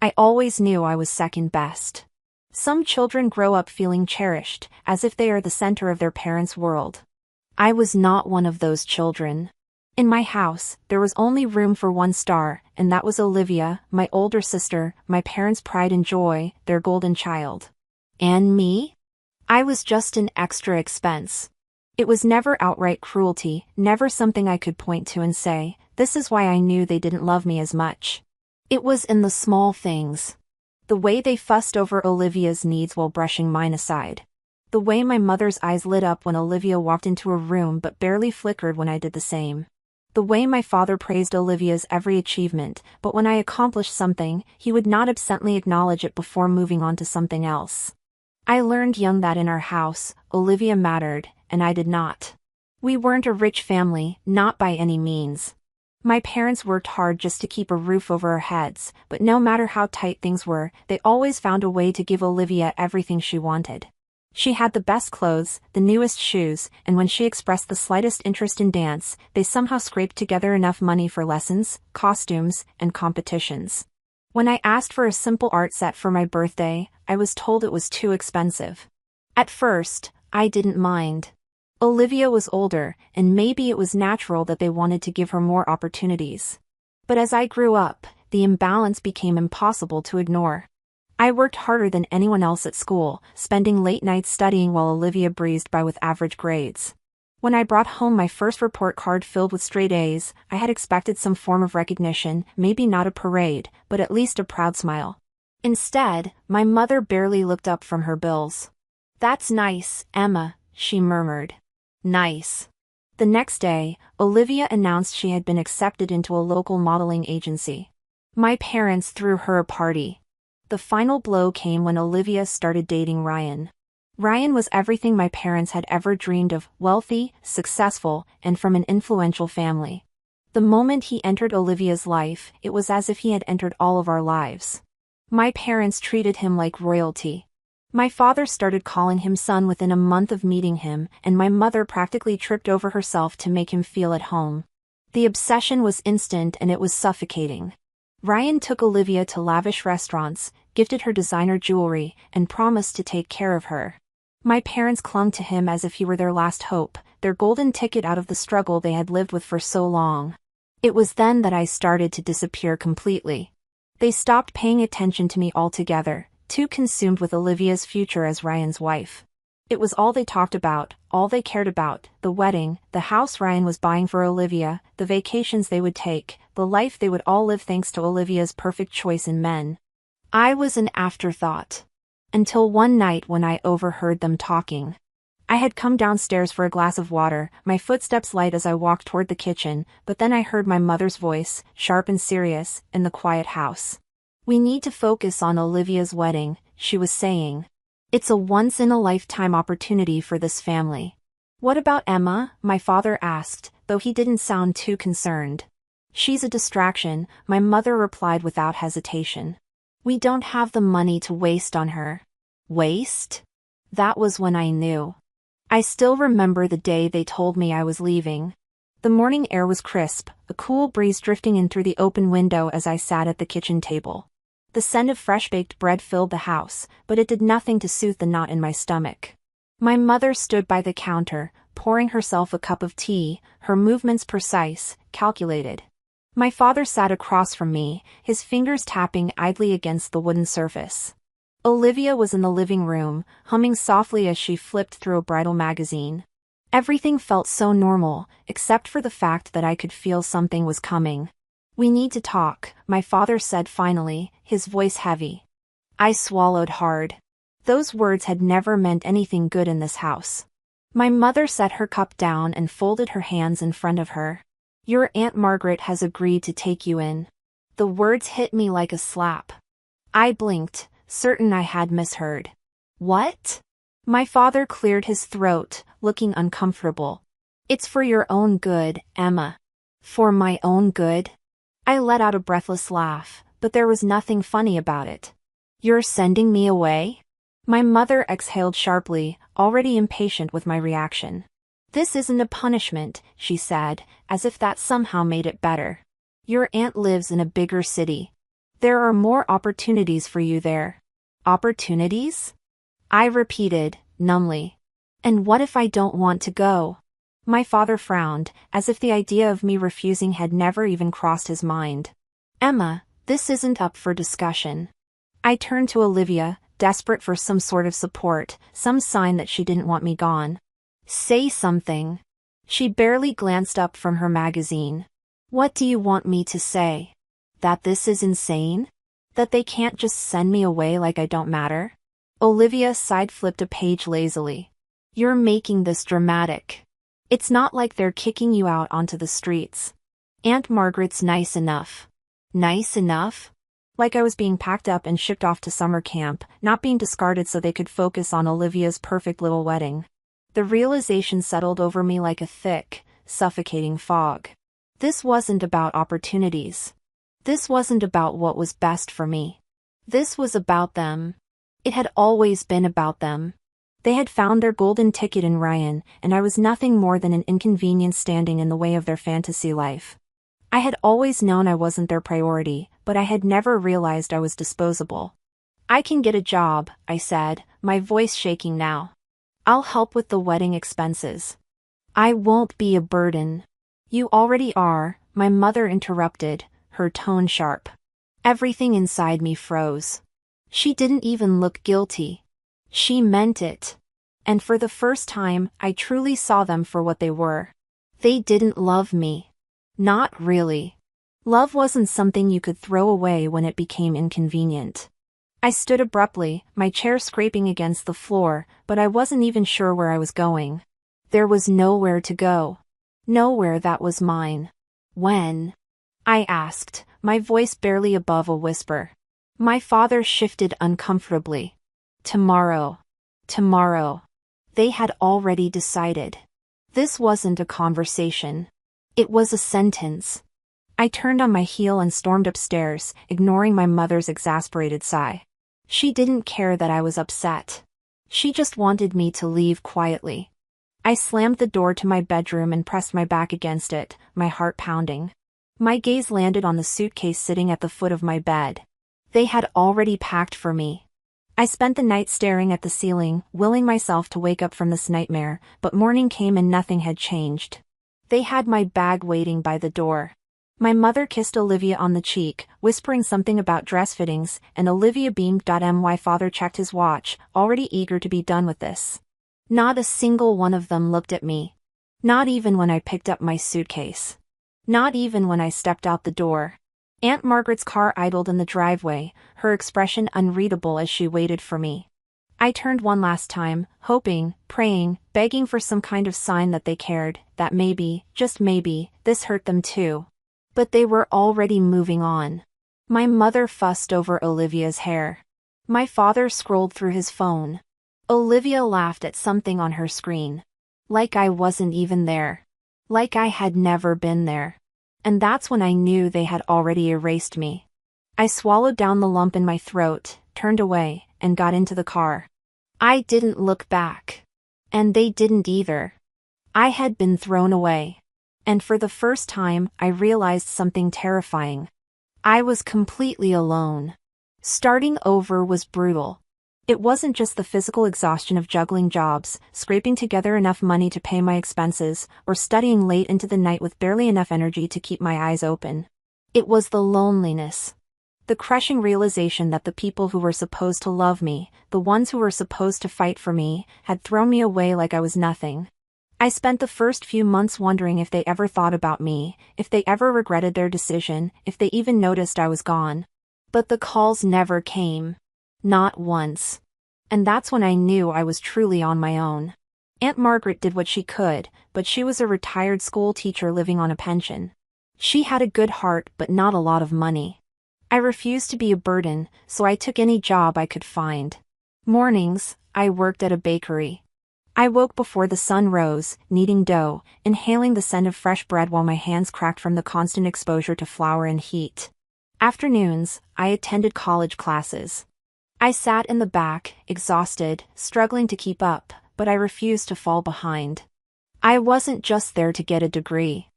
I always knew I was second best. Some children grow up feeling cherished, as if they are the center of their parents' world. I was not one of those children. In my house, there was only room for one star, and that was Olivia, my older sister, my parents' pride and joy, their golden child. And me? I was just an extra expense. It was never outright cruelty, never something I could point to and say, this is why I knew they didn't love me as much. It was in the small things. The way they fussed over Olivia's needs while brushing mine aside. The way my mother's eyes lit up when Olivia walked into a room but barely flickered when I did the same. The way my father praised Olivia's every achievement, but when I accomplished something, he would not absently acknowledge it before moving on to something else. I learned young that in our house, Olivia mattered, and I did not. We weren't a rich family, not by any means. My parents worked hard just to keep a roof over our heads, but no matter how tight things were, they always found a way to give Olivia everything she wanted. She had the best clothes, the newest shoes, and when she expressed the slightest interest in dance, they somehow scraped together enough money for lessons, costumes, and competitions. When I asked for a simple art set for my birthday, I was told it was too expensive. At first, I didn't mind. Olivia was older, and maybe it was natural that they wanted to give her more opportunities. But as I grew up, the imbalance became impossible to ignore. I worked harder than anyone else at school, spending late nights studying while Olivia breezed by with average grades. When I brought home my first report card filled with straight A's, I had expected some form of recognition, maybe not a parade, but at least a proud smile. Instead, my mother barely looked up from her bills. "That's nice, Emma," she murmured. "Nice." The next day, Olivia announced she had been accepted into a local modeling agency. My parents threw her a party. The final blow came when Olivia started dating Ryan. Ryan was everything my parents had ever dreamed of, wealthy, successful, and from an influential family. The moment he entered Olivia's life, it was as if he had entered all of our lives. My parents treated him like royalty. My father started calling him son within a month of meeting him, and my mother practically tripped over herself to make him feel at home. The obsession was instant and it was suffocating. Ryan took Olivia to lavish restaurants, gifted her designer jewelry, and promised to take care of her. My parents clung to him as if he were their last hope, their golden ticket out of the struggle they had lived with for so long. It was then that I started to disappear completely. They stopped paying attention to me altogether, too consumed with Olivia's future as Ryan's wife. It was all they talked about, all they cared about, the wedding, the house Ryan was buying for Olivia, the vacations they would take, the life they would all live thanks to Olivia's perfect choice in men. I was an afterthought. Until one night when I overheard them talking. I had come downstairs for a glass of water, my footsteps light as I walked toward the kitchen, but then I heard my mother's voice, sharp and serious, in the quiet house. "We need to focus on Olivia's wedding," she was saying. "It's a once-in-a-lifetime opportunity for this family." "What about Emma?" my father asked, though he didn't sound too concerned. "She's a distraction," my mother replied without hesitation. "We don't have the money to waste on her." Waste? That was when I knew. I still remember the day they told me I was leaving. The morning air was crisp, a cool breeze drifting in through the open window as I sat at the kitchen table. The scent of fresh-baked bread filled the house, but it did nothing to soothe the knot in my stomach. My mother stood by the counter, pouring herself a cup of tea, her movements precise, calculated. My father sat across from me, his fingers tapping idly against the wooden surface. Olivia was in the living room, humming softly as she flipped through a bridal magazine. Everything felt so normal, except for the fact that I could feel something was coming. "We need to talk," my father said finally, his voice heavy. I swallowed hard. Those words had never meant anything good in this house. My mother set her cup down and folded her hands in front of her. "Your Aunt Margaret has agreed to take you in." The words hit me like a slap. I blinked, certain I had misheard. "What?" My father cleared his throat, looking uncomfortable. "It's for your own good, Emma." "For my own good?" I let out a breathless laugh, but there was nothing funny about it. "You're sending me away?" My mother exhaled sharply, already impatient with my reaction. "This isn't a punishment," she said, as if that somehow made it better. "Your aunt lives in a bigger city." There are more opportunities for you there. Opportunities? I repeated, numbly. And what if I don't want to go? My father frowned, as if the idea of me refusing had never even crossed his mind. Emma, this isn't up for discussion. I turned to Olivia, desperate for some sort of support, some sign that she didn't want me gone. Say something. She barely glanced up from her magazine. What do you want me to say? That this is insane? That they can't just send me away like I don't matter? Olivia side-flipped a page lazily. You're making this dramatic. It's not like they're kicking you out onto the streets. Aunt Margaret's nice enough. Nice enough? Like I was being packed up and shipped off to summer camp, not being discarded so they could focus on Olivia's perfect little wedding. The realization settled over me like a thick, suffocating fog. This wasn't about opportunities. This wasn't about what was best for me. This was about them. It had always been about them. They had found their golden ticket in Ryan, and I was nothing more than an inconvenience standing in the way of their fantasy life. I had always known I wasn't their priority, but I had never realized I was disposable. I can get a job, I said, my voice shaking now. I'll help with the wedding expenses. I won't be a burden. You already are, my mother interrupted, her tone sharp. Everything inside me froze. She didn't even look guilty. She meant it. And for the first time, I truly saw them for what they were. They didn't love me. Not really. Love wasn't something you could throw away when it became inconvenient. I stood abruptly, my chair scraping against the floor, but I wasn't even sure where I was going. There was nowhere to go. Nowhere that was mine. When? I asked, my voice barely above a whisper. My father shifted uncomfortably. Tomorrow. Tomorrow. They had already decided. This wasn't a conversation. It was a sentence. I turned on my heel and stormed upstairs, ignoring my mother's exasperated sigh. She didn't care that I was upset. She just wanted me to leave quietly. I slammed the door to my bedroom and pressed my back against it, my heart pounding. My gaze landed on the suitcase sitting at the foot of my bed. They had already packed for me. I spent the night staring at the ceiling, willing myself to wake up from this nightmare, but morning came and nothing had changed. They had my bag waiting by the door. My mother kissed Olivia on the cheek, whispering something about dress fittings, and Olivia beamed. My father checked his watch, already eager to be done with this. Not a single one of them looked at me. Not even when I picked up my suitcase. Not even when I stepped out the door. Aunt Margaret's car idled in the driveway, her expression unreadable as she waited for me. I turned one last time, hoping, praying, begging for some kind of sign that they cared, that maybe, just maybe, this hurt them too. But they were already moving on. My mother fussed over Olivia's hair. My father scrolled through his phone. Olivia laughed at something on her screen. Like I wasn't even there. Like I had never been there. And that's when I knew they had already erased me. I swallowed down the lump in my throat, turned away, and got into the car. I didn't look back. And they didn't either. I had been thrown away. And for the first time, I realized something terrifying. I was completely alone. Starting over was brutal. It wasn't just the physical exhaustion of juggling jobs, scraping together enough money to pay my expenses, or studying late into the night with barely enough energy to keep my eyes open. It was the loneliness. The crushing realization that the people who were supposed to love me, the ones who were supposed to fight for me, had thrown me away like I was nothing. I spent the first few months wondering if they ever thought about me, if they ever regretted their decision, if they even noticed I was gone. But the calls never came. Not once. And that's when I knew I was truly on my own. Aunt Margaret did what she could, but she was a retired school teacher living on a pension. She had a good heart but not a lot of money. I refused to be a burden, so I took any job I could find. Mornings, I worked at a bakery. I woke before the sun rose, kneading dough, inhaling the scent of fresh bread while my hands cracked from the constant exposure to flour and heat. Afternoons, I attended college classes. I sat in the back, exhausted, struggling to keep up, but I refused to fall behind. I wasn't just there to get a degree.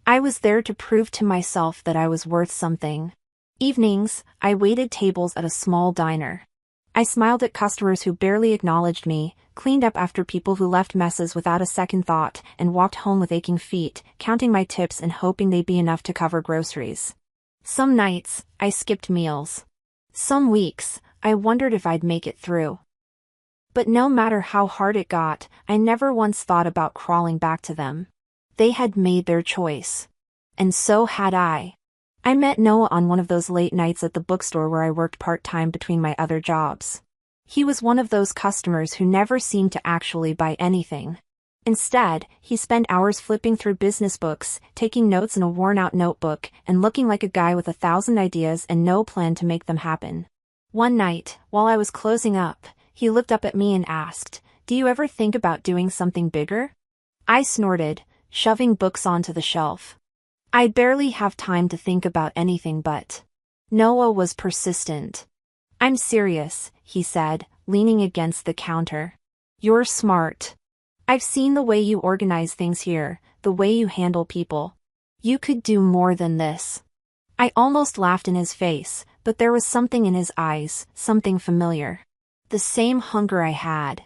I was there to prove to myself that I was worth something. Evenings, I waited tables at a small diner. I smiled at customers who barely acknowledged me, cleaned up after people who left messes without a second thought, and walked home with aching feet, counting my tips and hoping they'd be enough to cover groceries. Some nights, I skipped meals. Some weeks, I wondered if I'd make it through. But no matter how hard it got, I never once thought about crawling back to them. They had made their choice. And so had I. I met Noah on one of those late nights at the bookstore where I worked part-time between my other jobs. He was one of those customers who never seemed to actually buy anything. Instead, he spent hours flipping through business books, taking notes in a worn-out notebook, and looking like a guy with 1,000 ideas and no plan to make them happen. One night, while I was closing up, he looked up at me and asked, "Do you ever think about doing something bigger?" I snorted, shoving books onto the shelf. I barely have time to think about anything but. Noah was persistent. "I'm serious," he said, leaning against the counter. "You're smart. I've seen the way you organize things here, the way you handle people. You could do more than this." I almost laughed in his face, but there was something in his eyes, something familiar. The same hunger I had.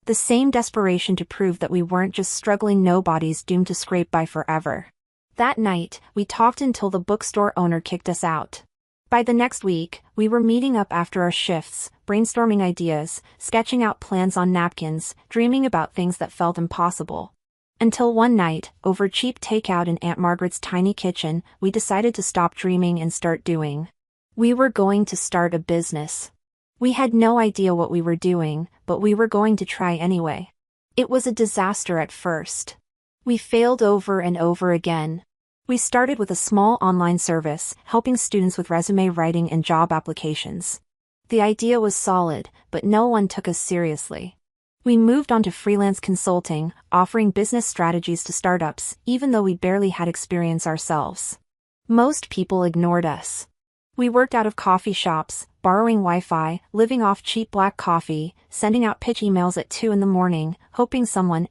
The same desperation to prove that we weren't just struggling nobodies doomed to scrape by forever. That night, we talked until the bookstore owner kicked us out. By the next week, we were meeting up after our shifts, brainstorming ideas, sketching out plans on napkins, dreaming about things that felt impossible. Until one night, over cheap takeout in Aunt Margaret's tiny kitchen, we decided to stop dreaming and start doing. We were going to start a business. We had no idea what we were doing, but we were going to try anyway. It was a disaster at first. We failed over and over again. We started with a small online service, helping students with resume writing and job applications. The idea was solid, but no one took us seriously. We moved on to freelance consulting, offering business strategies to startups, even though we barely had experience ourselves. Most people ignored us. We worked out of coffee shops, borrowing Wi-Fi, living off cheap black coffee, sending out pitch emails at 2 in the morning, hoping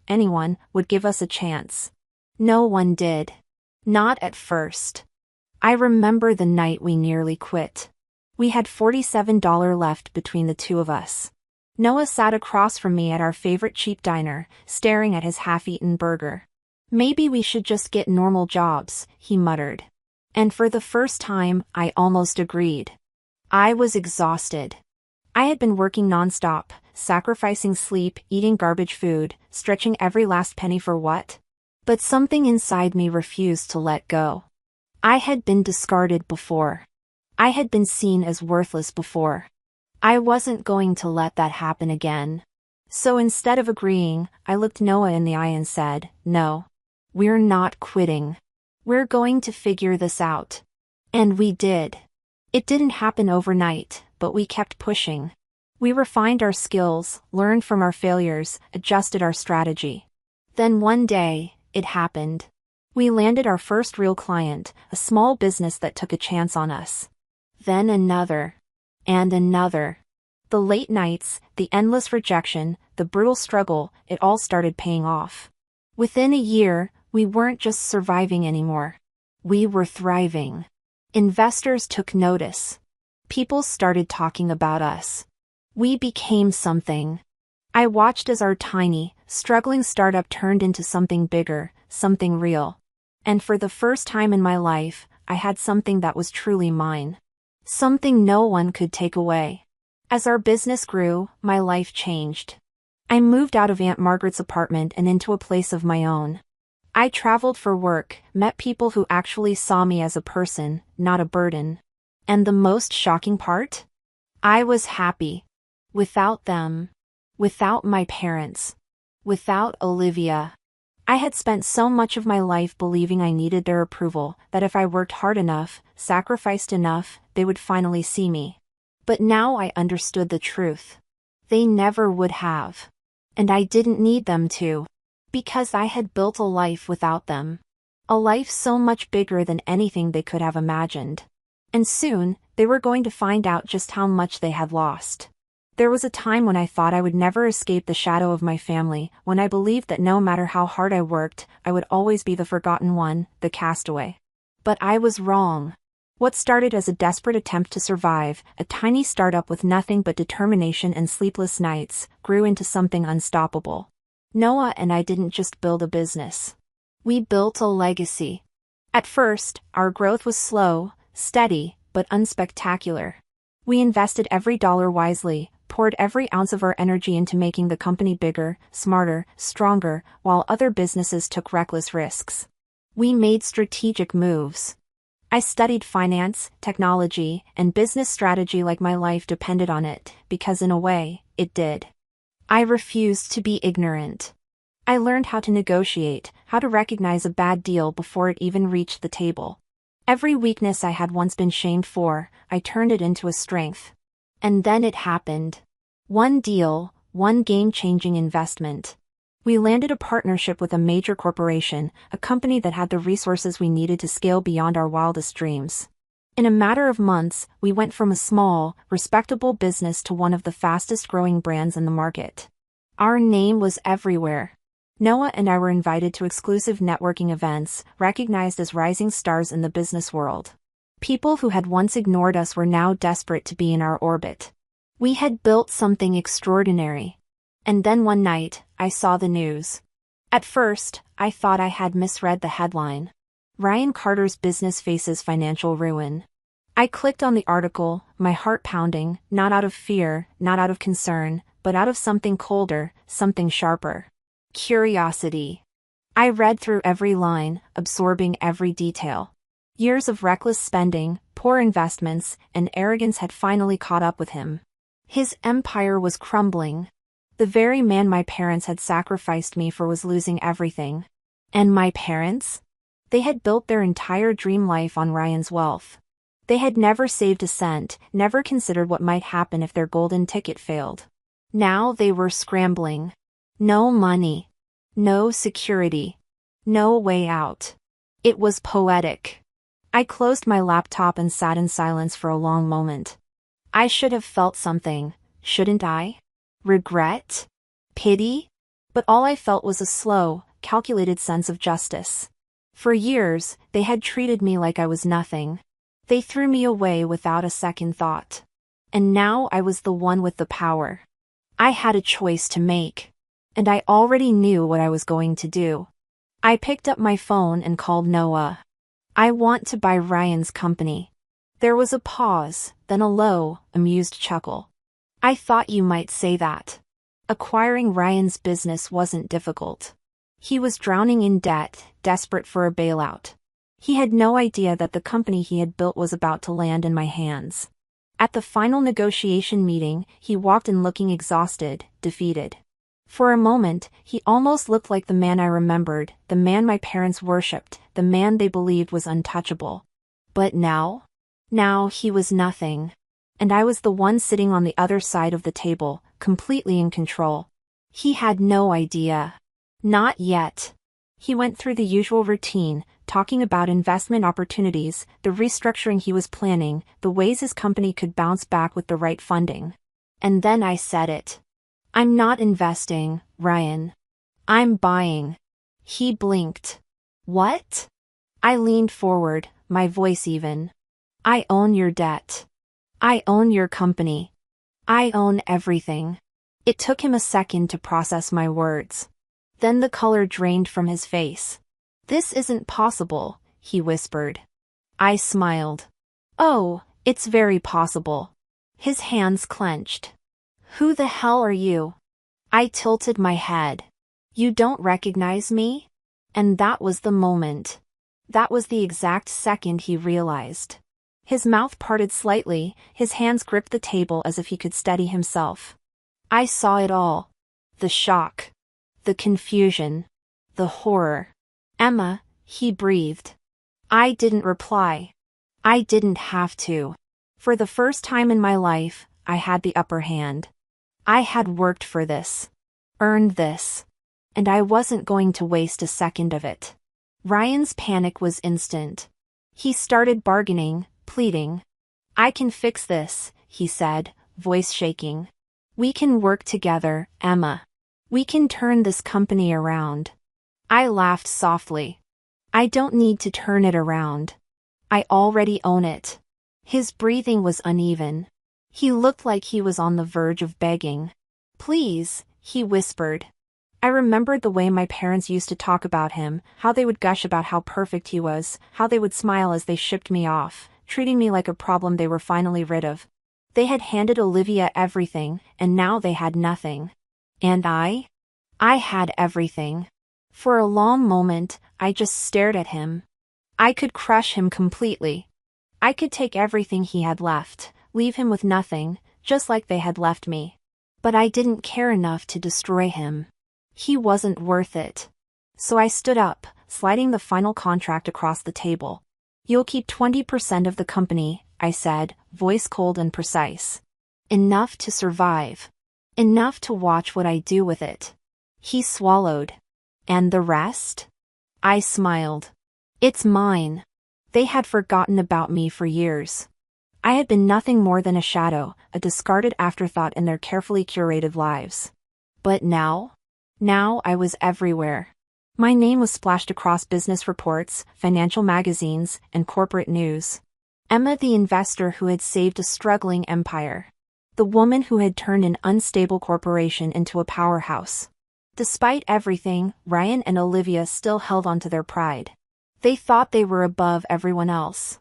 anyone, would give us a chance. No one did. Not at first. I remember the night we nearly quit. We had $47 left between the two of us. Noah sat across from me at our favorite cheap diner, staring at his half-eaten burger. "Maybe we should just get normal jobs," he muttered. And for the first time, I almost agreed. I was exhausted. I had been working nonstop, sacrificing sleep, eating garbage food, stretching every last penny for what? But something inside me refused to let go. I had been discarded before. I had been seen as worthless before. I wasn't going to let that happen again. So instead of agreeing, I looked Noah in the eye and said, "No. We're not quitting. We're going to figure this out." And we did. It didn't happen overnight, but we kept pushing. We refined our skills, learned from our failures, adjusted our strategy. Then one day, it happened. We landed our first real client, a small business that took a chance on us. Then another. And another. The late nights, the endless rejection, the brutal struggle, it all started paying off. Within a year, we weren't just surviving anymore. We were thriving. Investors took notice. People started talking about us. We became something. I watched as our tiny, struggling startup turned into something bigger, something real. And for the first time in my life, I had something that was truly mine. Something no one could take away. As our business grew, my life changed. I moved out of Aunt Margaret's apartment and into a place of my own. I traveled for work, met people who actually saw me as a person, not a burden. And the most shocking part? I was happy. Without them. Without my parents. Without Olivia. I had spent so much of my life believing I needed their approval, that if I worked hard enough, sacrificed enough, they would finally see me. But now I understood the truth. They never would have. And I didn't need them to. Because I had built a life without them. A life so much bigger than anything they could have imagined. And soon, they were going to find out just how much they had lost. There was a time when I thought I would never escape the shadow of my family, when I believed that no matter how hard I worked, I would always be the forgotten one, the castaway. But I was wrong. What started as a desperate attempt to survive, a tiny startup with nothing but determination and sleepless nights, grew into something unstoppable. Noah and I didn't just build a business. We built a legacy. At first, our growth was slow, steady, but unspectacular. We invested every dollar wisely, poured every ounce of our energy into making the company bigger, smarter, stronger, while other businesses took reckless risks. We made strategic moves. I studied finance, technology, and business strategy like my life depended on it, because in a way, it did. I refused to be ignorant. I learned how to negotiate, how to recognize a bad deal before it even reached the table. Every weakness I had once been shamed for, I turned it into a strength. And then it happened. One deal, one game-changing investment. We landed a partnership with a major corporation, a company that had the resources we needed to scale beyond our wildest dreams. In a matter of months, we went from a small, respectable business to one of the fastest-growing brands in the market. Our name was everywhere. Noah and I were invited to exclusive networking events, recognized as rising stars in the business world. People who had once ignored us were now desperate to be in our orbit. We had built something extraordinary. And then one night, I saw the news. At first, I thought I had misread the headline. Ryan Carter's business faces financial ruin. I clicked on the article, my heart pounding, not out of fear, not out of concern, but out of something colder, something sharper. Curiosity. I read through every line, absorbing every detail. Years of reckless spending, poor investments, and arrogance had finally caught up with him. His empire was crumbling. The very man my parents had sacrificed me for was losing everything. And my parents? They had built their entire dream life on Ryan's wealth. They had never saved a cent, never considered what might happen if their golden ticket failed. Now they were scrambling. No money. No security. No way out. It was poetic. I closed my laptop and sat in silence for a long moment. I should have felt something, shouldn't I? Regret? Pity? But all I felt was a slow, calculated sense of justice. For years, they had treated me like I was nothing. They threw me away without a second thought. And now I was the one with the power. I had a choice to make. And I already knew what I was going to do. I picked up my phone and called Noah. I want to buy Ryan's company. There was a pause, then a low, amused chuckle. I thought you might say that. Acquiring Ryan's business wasn't difficult. He was drowning in debt, desperate for a bailout. He had no idea that the company he had built was about to land in my hands. At the final negotiation meeting, he walked in looking exhausted, defeated. For a moment, he almost looked like the man I remembered, the man my parents worshipped, the man they believed was untouchable. But now? Now he was nothing. And I was the one sitting on the other side of the table, completely in control. He had no idea. Not yet. He went through the usual routine, talking about investment opportunities, the restructuring he was planning, the ways his company could bounce back with the right funding. And then I said it. I'm not investing, Ryan. I'm buying. He blinked. What? I leaned forward, my voice even. I own your debt. I own your company. I own everything. It took him a second to process my words. Then the color drained from his face. This isn't possible, he whispered. I smiled. Oh, it's very possible. His hands clenched. Who the hell are you? I tilted my head. You don't recognize me? And that was the moment. That was the exact second he realized. His mouth parted slightly, his hands gripped the table as if he could steady himself. I saw it all. The shock. The confusion. The horror. Emma, he breathed. I didn't reply. I didn't have to. For the first time in my life, I had the upper hand. I had worked for this. Earned this. And I wasn't going to waste a second of it. Ryan's panic was instant. He started bargaining, pleading. I can fix this, he said, voice shaking. We can work together, Emma. We can turn this company around. I laughed softly. I don't need to turn it around. I already own it. His breathing was uneven. He looked like he was on the verge of begging. "Please," he whispered. I remembered the way my parents used to talk about him, how they would gush about how perfect he was, how they would smile as they shipped me off, treating me like a problem they were finally rid of. They had handed Olivia everything, and now they had nothing. And I had everything. For a long moment, I just stared at him. I could crush him completely. I could take everything he had left, leave him with nothing, just like they had left me. But I didn't care enough to destroy him. He wasn't worth it. So I stood up, sliding the final contract across the table. "You'll keep 20% of the company," I said, voice cold and precise. "Enough to survive. Enough to watch what I do with it." He swallowed. "And the rest?" I smiled. "It's mine." They had forgotten about me for years. I had been nothing more than a shadow, a discarded afterthought in their carefully curated lives. But now I was everywhere. My name was splashed across business reports, financial magazines, and corporate news. Emma, the investor who had saved a struggling empire. The woman who had turned an unstable corporation into a powerhouse. Despite everything, Ryan and Olivia still held on to their pride. They thought they were above everyone else.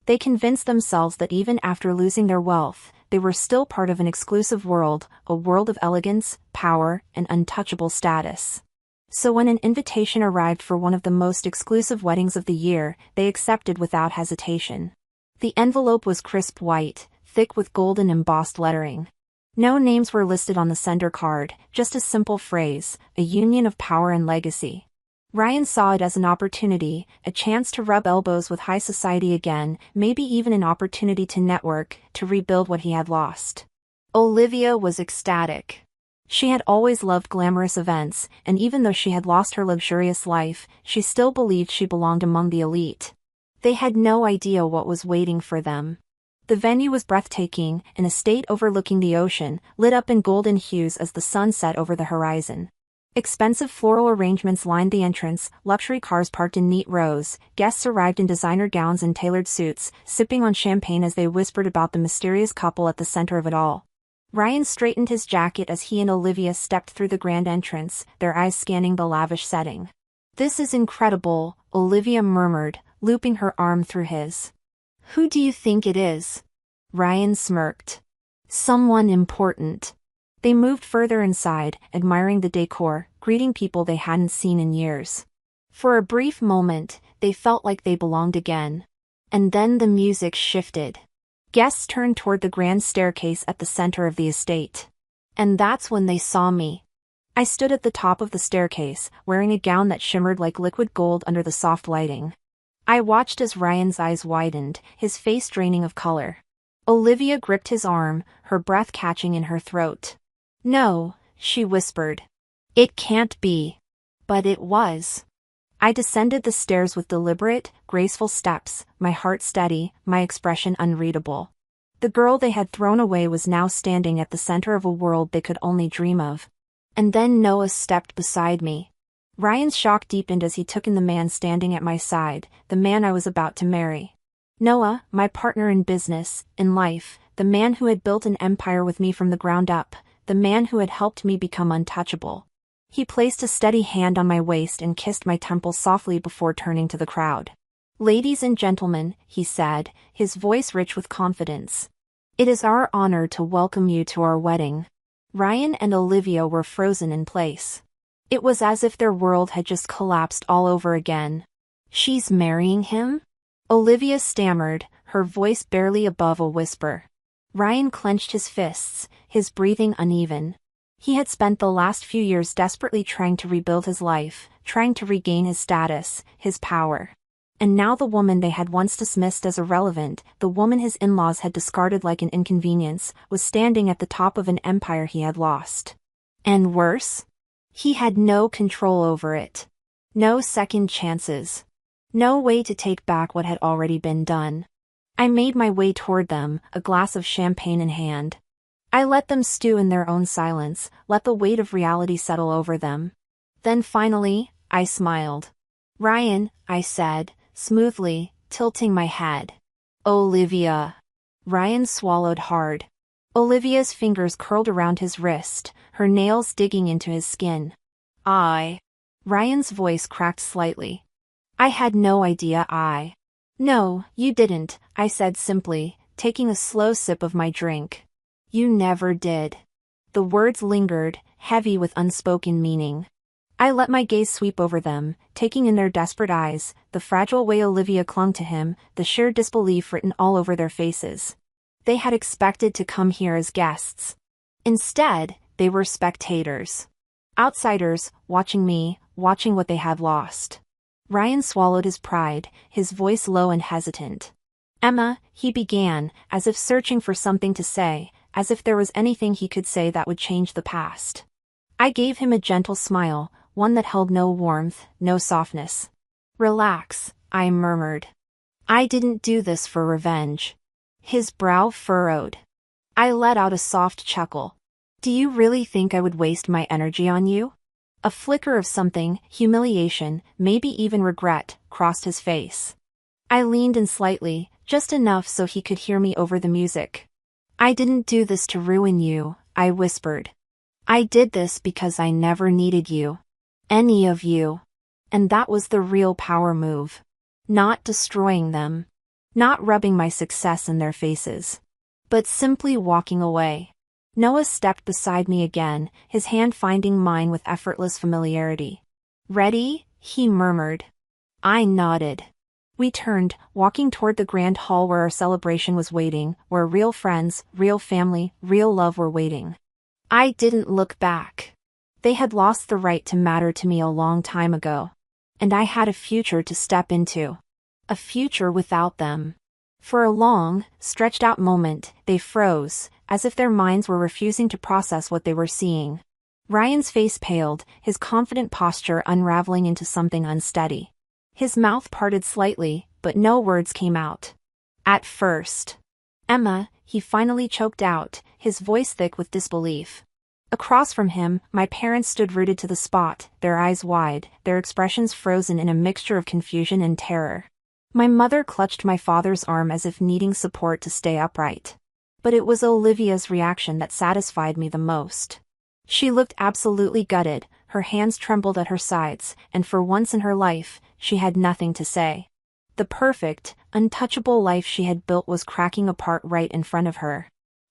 They convinced themselves that even after losing their wealth, they were still part of an exclusive world, a world of elegance, power, and untouchable status. So when an invitation arrived for one of the most exclusive weddings of the year, they accepted without hesitation. The envelope was crisp white, thick with golden embossed lettering. No names were listed on the sender card, just a simple phrase, a union of power and legacy. Ryan saw it as an opportunity, a chance to rub elbows with high society again, maybe even an opportunity to network, to rebuild what he had lost. Olivia was ecstatic. She had always loved glamorous events, and even though she had lost her luxurious life, she still believed she belonged among the elite. They had no idea what was waiting for them. The venue was breathtaking, an estate overlooking the ocean, lit up in golden hues as the sun set over the horizon. Expensive floral arrangements lined the entrance, luxury cars parked in neat rows, guests arrived in designer gowns and tailored suits, sipping on champagne as they whispered about the mysterious couple at the center of it all. Ryan straightened his jacket as he and Olivia stepped through the grand entrance, their eyes scanning the lavish setting. "This is incredible," Olivia murmured, looping her arm through his. "Who do you think it is?" Ryan smirked. "Someone important." They moved further inside, admiring the decor, greeting people they hadn't seen in years. For a brief moment, they felt like they belonged again. And then the music shifted. Guests turned toward the grand staircase at the center of the estate. And that's when they saw me. I stood at the top of the staircase, wearing a gown that shimmered like liquid gold under the soft lighting. I watched as Ryan's eyes widened, his face draining of color. Olivia gripped his arm, her breath catching in her throat. "No," she whispered. "It can't be." But it was. I descended the stairs with deliberate, graceful steps, my heart steady, my expression unreadable. The girl they had thrown away was now standing at the center of a world they could only dream of. And then Noah stepped beside me. Ryan's shock deepened as he took in the man standing at my side, the man I was about to marry. Noah, my partner in business, in life, the man who had built an empire with me from the ground up, the man who had helped me become untouchable. He placed a steady hand on my waist and kissed my temple softly before turning to the crowd. "Ladies and gentlemen," he said, his voice rich with confidence. "It is our honor to welcome you to our wedding." Ryan and Olivia were frozen in place. It was as if their world had just collapsed all over again. "She's marrying him?" Olivia stammered, her voice barely above a whisper. Ryan clenched his fists, his breathing uneven. He had spent the last few years desperately trying to rebuild his life, trying to regain his status, his power. And now the woman they had once dismissed as irrelevant, the woman his in-laws had discarded like an inconvenience, was standing at the top of an empire he had lost. And worse? He had no control over it. No second chances. No way to take back what had already been done. I made my way toward them, a glass of champagne in hand. I let them stew in their own silence, let the weight of reality settle over them. Then finally, I smiled. "Ryan," I said, smoothly, tilting my head. Olivia. Ryan swallowed hard. Olivia's fingers curled around his wrist, her nails digging into his skin. Ryan's voice cracked slightly. I had no idea No, you didn't, I said simply, taking a slow sip of my drink. You never did. The words lingered, heavy with unspoken meaning. I let my gaze sweep over them, taking in their desperate eyes, the fragile way Olivia clung to him, the sheer disbelief written all over their faces. They had expected to come here as guests. Instead, they were spectators. Outsiders, watching me, watching what they had lost. Ryan swallowed his pride, his voice low and hesitant. Emma, he began, as if searching for something to say, as if there was anything he could say that would change the past. I gave him a gentle smile, one that held no warmth, no softness. Relax, I murmured. I didn't do this for revenge. His brow furrowed. I let out a soft chuckle. Do you really think I would waste my energy on you? A flicker of something, humiliation, maybe even regret, crossed his face. I leaned in slightly, just enough so he could hear me over the music. I didn't do this to ruin you, I whispered. I did this because I never needed you. Any of you. And that was the real power move. Not destroying them. Not rubbing my success in their faces. But simply walking away. Noah stepped beside me again, his hand finding mine with effortless familiarity. Ready? He murmured. I nodded. We turned, walking toward the grand hall where our celebration was waiting, where real friends, real family, real love were waiting. I didn't look back. They had lost the right to matter to me a long time ago. And I had a future to step into. A future without them. For a long, stretched-out moment, they froze, as if their minds were refusing to process what they were seeing. Ryan's face paled, his confident posture unraveling into something unsteady. His mouth parted slightly, but no words came out. At first. Emma, he finally choked out, his voice thick with disbelief. Across from him, my parents stood rooted to the spot, their eyes wide, their expressions frozen in a mixture of confusion and terror. My mother clutched my father's arm as if needing support to stay upright. But it was Olivia's reaction that satisfied me the most. She looked absolutely gutted, her hands trembled at her sides, and for once in her life, she had nothing to say. The perfect, untouchable life she had built was cracking apart right in front of her.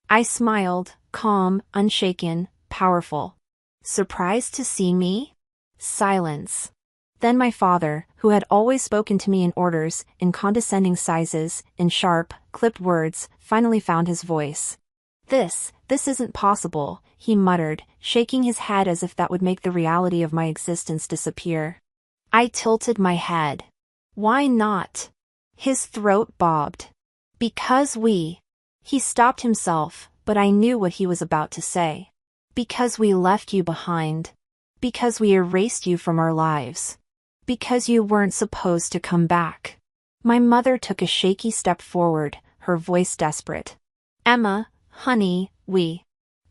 I smiled, calm, unshaken, powerful. Surprised to see me? Silence. Then my father, who had always spoken to me in orders, in condescending sizes, in sharp, clipped words, finally found his voice. This isn't possible, he muttered, shaking his head as if that would make the reality of my existence disappear. I tilted my head. Why not? His throat bobbed. Because He stopped himself, but I knew what he was about to say. Because we left you behind. Because we erased you from our lives. Because you weren't supposed to come back. My mother took a shaky step forward, her voice desperate. Emma, honey,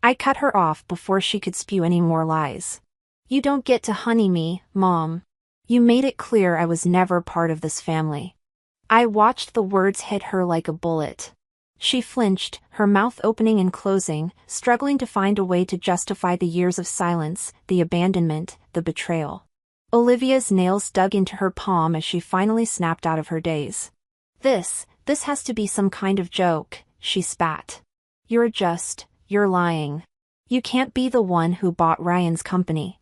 I cut her off before she could spew any more lies. You don't get to honey me, Mom. You made it clear I was never part of this family. I watched the words hit her like a bullet. She flinched, her mouth opening and closing, struggling to find a way to justify the years of silence, the abandonment, the betrayal. Olivia's nails dug into her palm as she finally snapped out of her daze. This has to be some kind of joke, she spat. You're lying. You can't be the one who bought Ryan's company.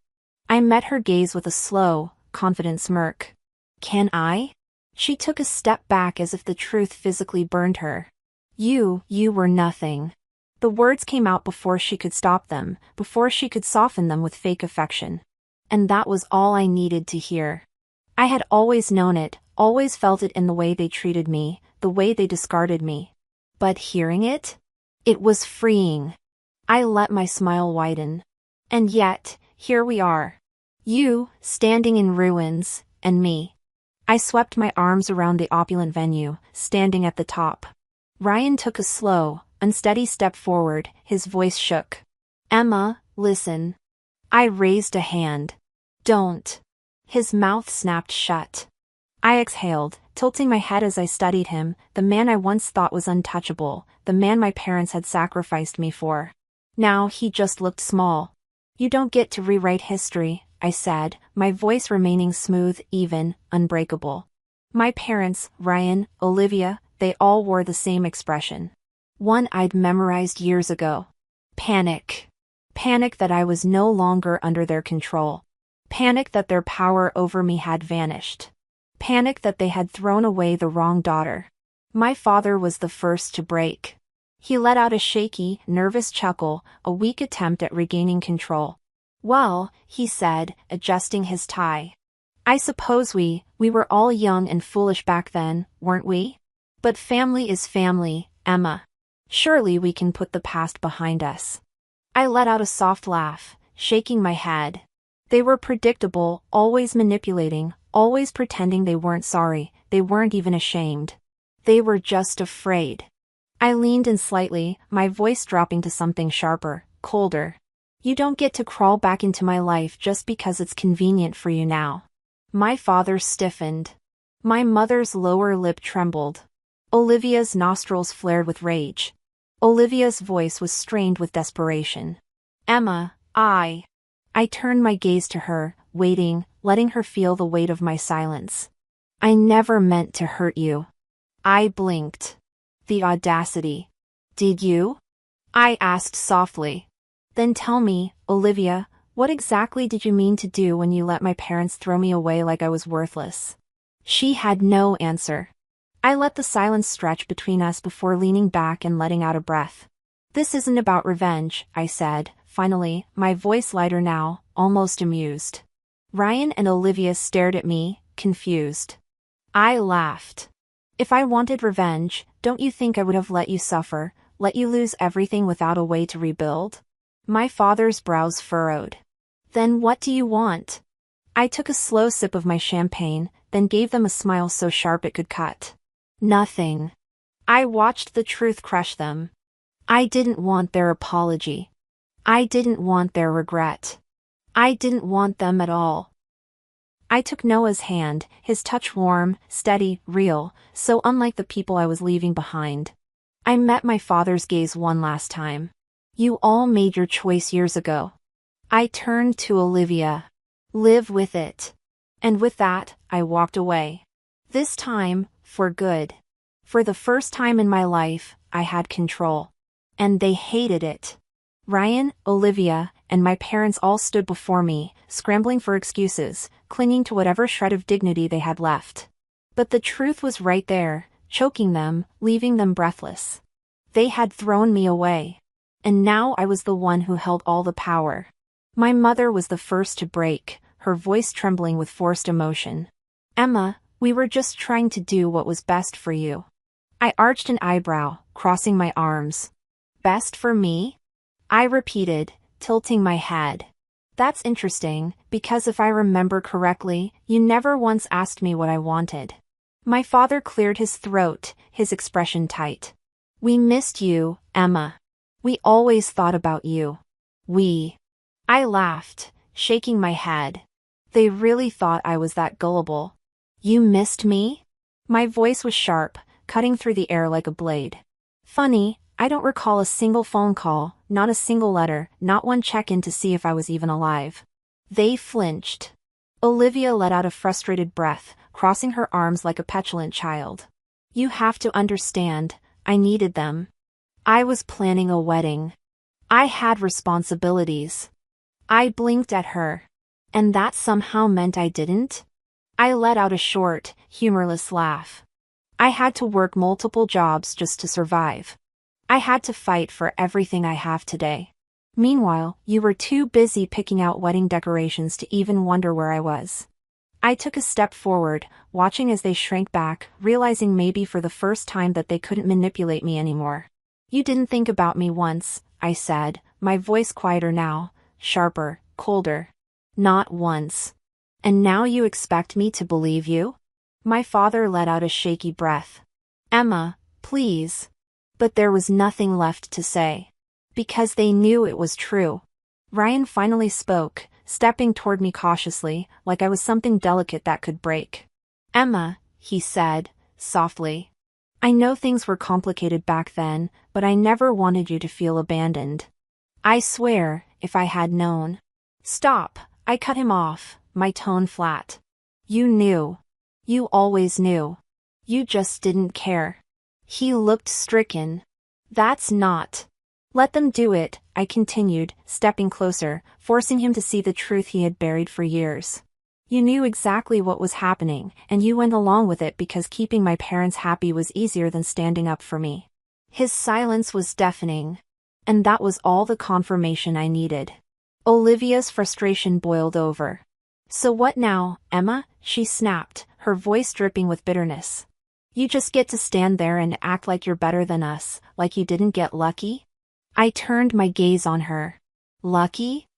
I met her gaze with a slow, confident smirk. Can I? She took a step back as if the truth physically burned her. You were nothing. The words came out before she could stop them, before she could soften them with fake affection. And that was all I needed to hear. I had always known it, always felt it in the way they treated me, the way they discarded me. But hearing it? It was freeing. I let my smile widen. And yet, here we are. You, standing in ruins, and me. I swept my arms around the opulent venue, standing at the top. Ryan took a slow, unsteady step forward, his voice shook. Emma, listen. I raised a hand. Don't. His mouth snapped shut. I exhaled, tilting my head as I studied him, the man I once thought was untouchable, the man my parents had sacrificed me for. Now he just looked small. You don't get to rewrite history, I said, my voice remaining smooth, even, unbreakable. My parents, Ryan, Olivia, they all wore the same expression. One I'd memorized years ago. Panic. Panic that I was no longer under their control. Panic that their power over me had vanished. Panic that they had thrown away the wrong daughter. My father was the first to break. He let out a shaky, nervous chuckle, a weak attempt at regaining control. Well, he said, adjusting his tie. I suppose we were all young and foolish back then, weren't we? But family is family, Emma. Surely we can put the past behind us. I let out a soft laugh, shaking my head. They were predictable, always manipulating, always pretending they weren't sorry, they weren't even ashamed. They were just afraid. I leaned in slightly, my voice dropping to something sharper, colder. You don't get to crawl back into my life just because it's convenient for you now. My father stiffened. My mother's lower lip trembled. Olivia's nostrils flared with rage. Olivia's voice was strained with desperation. Emma, I turned my gaze to her, waiting, letting her feel the weight of my silence. I never meant to hurt you. I blinked. The audacity. Did you? I asked softly. Then tell me, Olivia, what exactly did you mean to do when you let my parents throw me away like I was worthless? She had no answer. I let the silence stretch between us before leaning back and letting out a breath. This isn't about revenge, I said, finally, my voice lighter now, almost amused. Ryan and Olivia stared at me, confused. I laughed. If I wanted revenge, don't you think I would have let you suffer, let you lose everything without a way to rebuild? My father's brows furrowed. Then what do you want? I took a slow sip of my champagne, then gave them a smile so sharp it could cut. Nothing. I watched the truth crush them. I didn't want their apology. I didn't want their regret. I didn't want them at all. I took Noah's hand, his touch warm, steady, real, so unlike the people I was leaving behind. I met my father's gaze one last time. You all made your choice years ago. I turned to Olivia. Live with it. And with that, I walked away. This time, for good. For the first time in my life, I had control. And they hated it. Ryan, Olivia, and my parents all stood before me, scrambling for excuses, clinging to whatever shred of dignity they had left. But the truth was right there, choking them, leaving them breathless. They had thrown me away. And now I was the one who held all the power. My mother was the first to break, her voice trembling with forced emotion. Emma, we were just trying to do what was best for you. I arched an eyebrow, crossing my arms. Best for me? I repeated, tilting my head. That's interesting, because if I remember correctly, you never once asked me what I wanted. My father cleared his throat, his expression tight. We missed you, Emma. We always thought about you. I laughed, shaking my head. They really thought I was that gullible. You missed me? My voice was sharp, cutting through the air like a blade. Funny, I don't recall a single phone call, not a single letter, not one check-in to see if I was even alive. They flinched. Olivia let out a frustrated breath, crossing her arms like a petulant child. You have to understand, I needed them. I was planning a wedding. I had responsibilities. I blinked at her. And that somehow meant I didn't? I let out a short, humorless laugh. I had to work multiple jobs just to survive. I had to fight for everything I have today. Meanwhile, you were too busy picking out wedding decorations to even wonder where I was. I took a step forward, watching as they shrank back, realizing maybe for the first time that they couldn't manipulate me anymore. You didn't think about me once, I said, my voice quieter now, sharper, colder. Not once. And now you expect me to believe you? My father let out a shaky breath. Emma, please. But there was nothing left to say. Because they knew it was true. Ryan finally spoke, stepping toward me cautiously, like I was something delicate that could break. Emma, he said, softly. I know things were complicated back then, but I never wanted you to feel abandoned. I swear, if I had known. Stop, I cut him off, my tone flat. You knew. You always knew. You just didn't care. He looked stricken. That's not. Let them do it, I continued, stepping closer, forcing him to see the truth he had buried for years. You knew exactly what was happening, and you went along with it because keeping my parents happy was easier than standing up for me. His silence was deafening. And that was all the confirmation I needed. Olivia's frustration boiled over. So what now, Emma? She snapped, her voice dripping with bitterness. You just get to stand there and act like you're better than us, like you didn't get lucky? I turned my gaze on her. Lucky?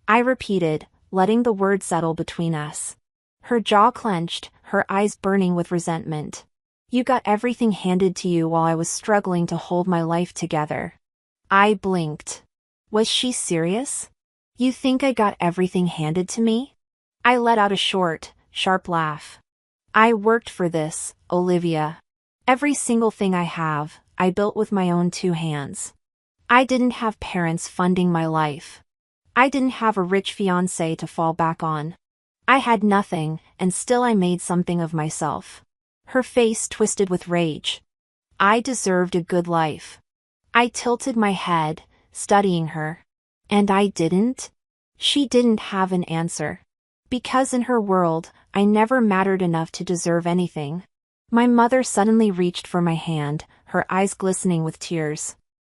I repeated, letting the word settle between us. Her jaw clenched, her eyes burning with resentment. You got everything handed to you while I was struggling to hold my life together. I blinked. Was she serious? You think I got everything handed to me? I let out a short, sharp laugh. I worked for this, Olivia. Every single thing I have, I built with my own 2 hands. I didn't have parents funding my life. I didn't have a rich fiancé to fall back on. I had nothing, and still I made something of myself. Her face twisted with rage. I deserved a good life. I tilted my head, studying her. And I didn't? She didn't have an answer. Because in her world, I never mattered enough to deserve anything. My mother suddenly reached for my hand, her eyes glistening with tears.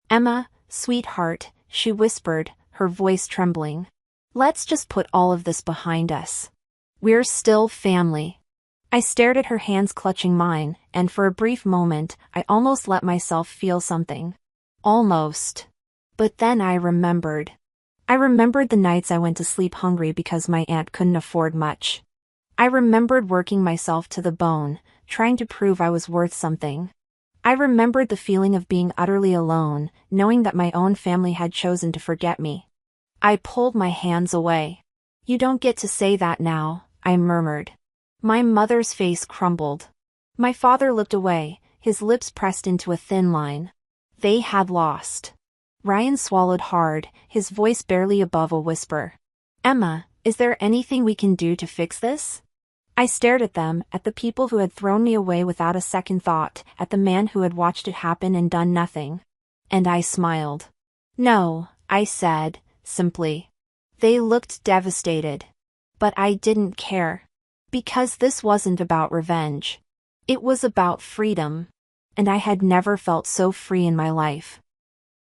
Emma, sweetheart, she whispered, her voice trembling. Let's just put all of this behind us. We're still family. I stared at her hands clutching mine, and for a brief moment, I almost let myself feel something. Almost. But then I remembered. I remembered the nights I went to sleep hungry because my aunt couldn't afford much. I remembered working myself to the bone, trying to prove I was worth something. I remembered the feeling of being utterly alone, knowing that my own family had chosen to forget me. I pulled my hands away. You don't get to say that now, I murmured. My mother's face crumbled. My father looked away, his lips pressed into a thin line. They had lost. Ryan swallowed hard, his voice barely above a whisper. Emma, is there anything we can do to fix this? I stared at them, at the people who had thrown me away without a second thought, at the man who had watched it happen and done nothing. And I smiled. No, I said, simply. They looked devastated. But I didn't care. Because this wasn't about revenge. It was about freedom. And I had never felt so free in my life.